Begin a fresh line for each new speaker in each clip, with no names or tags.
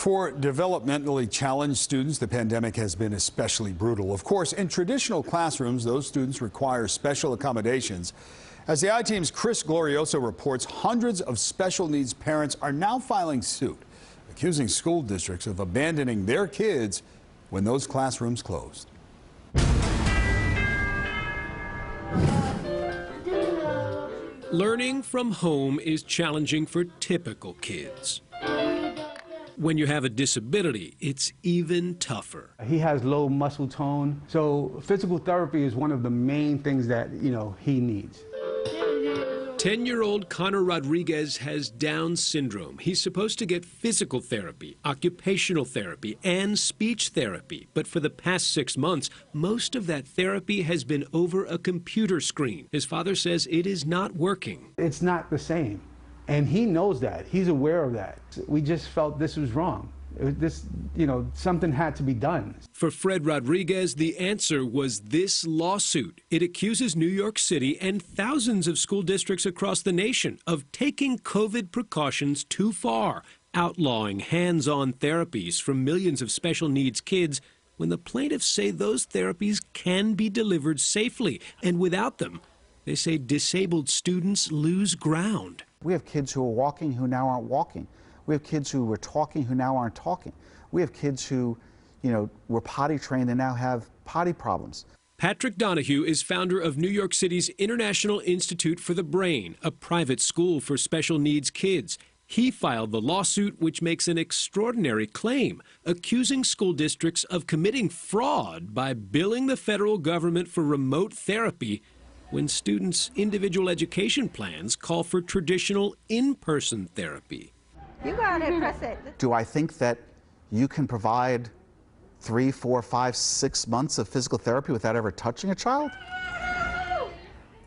For developmentally challenged students, the pandemic has been especially brutal. Of course, in traditional classrooms, those students require special accommodations. As the I-Team's Chris Glorioso reports, hundreds of special needs parents are now filing suit, accusing school districts of abandoning their kids when those classrooms closed.
Learning from home is challenging for typical kids. When you have a disability, it's even tougher.
He has low muscle tone, so physical therapy is one of the main things that, he needs.
10-year-old Connor Rodriguez has Down syndrome. He's supposed to get physical therapy, occupational therapy, and speech therapy. But for the past 6 months, most of that therapy has been over a computer screen. His father says it is not working.
It's not the same. And he knows that. He's aware of that. We just felt this was wrong. Something had to be done.
For Fred Rodriguez, the answer was this lawsuit. It accuses New York City and thousands of school districts across the nation of taking COVID precautions too far, outlawing hands-on therapies for millions of special needs kids when the plaintiffs say those therapies can be delivered safely, and without them, they say disabled students lose ground.
We have kids who are walking who now aren't walking. We have kids who were talking who now aren't talking. We have kids who, were potty trained and now have potty problems.
Patrick Donahue is founder of New York City's International Institute for the Brain, a private school for special needs kids. He filed the lawsuit, which makes an extraordinary claim, accusing school districts of committing fraud by billing the federal government for remote therapy when students' individual education plans call for traditional in-person therapy.
You got it, press it.
Do I think that you can provide 3, 4, 5, 6 months of physical therapy without ever touching a child?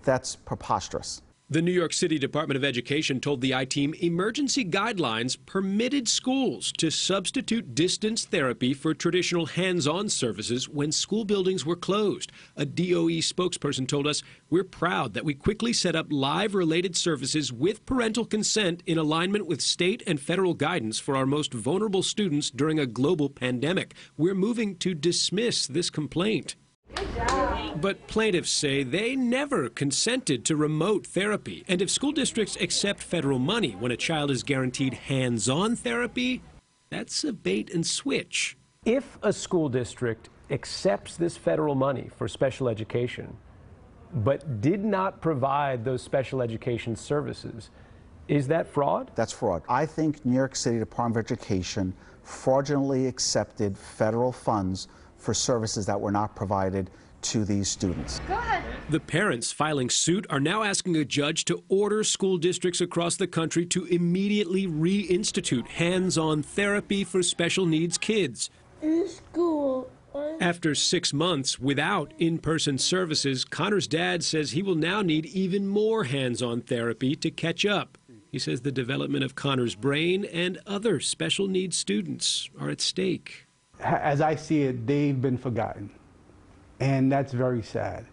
That's preposterous.
The New York City Department of Education told the I-Team emergency guidelines permitted schools to substitute distance therapy for traditional hands-on services when school buildings were closed. A DOE spokesperson told us, "We're proud that we quickly set up live related services with parental consent in alignment with state and federal guidance for our most vulnerable students during a global pandemic. We're moving to dismiss this complaint." But plaintiffs say they never consented to remote therapy. And if school districts accept federal money when a child is guaranteed hands-on therapy, that's a bait and switch.
If a school district accepts this federal money for special education, but did not provide those special education services, is that fraud?
That's fraud. I think New York City Department of Education fraudulently accepted federal funds for services that were not provided to these students.
Go ahead.
The parents filing suit are now asking a judge to order school districts across the country to immediately reinstitute hands-on therapy for special needs kids.
In school.
After 6 months without in-person services, Connor's dad says he will now need even more hands-on therapy to catch up. He says the development of Connor's brain and other special needs students are at stake.
As I see it, they've been forgotten. And that's very sad.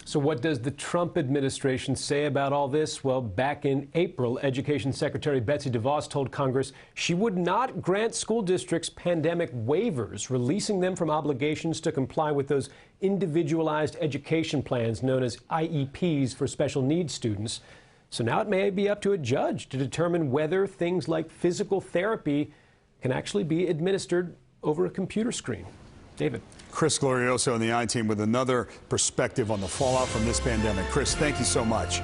So what does the Trump administration say about all this? Well, back in April, Education Secretary Betsy DeVos told Congress she would not grant school districts pandemic waivers, releasing them from obligations to comply with those individualized education plans known as IEPs for special needs students. So now it may be up to a judge to determine whether things like physical therapy can actually be administered over a computer screen. David.
Chris Glorioso and the I-Team with another perspective on the fallout from this pandemic. Chris, thank you so much.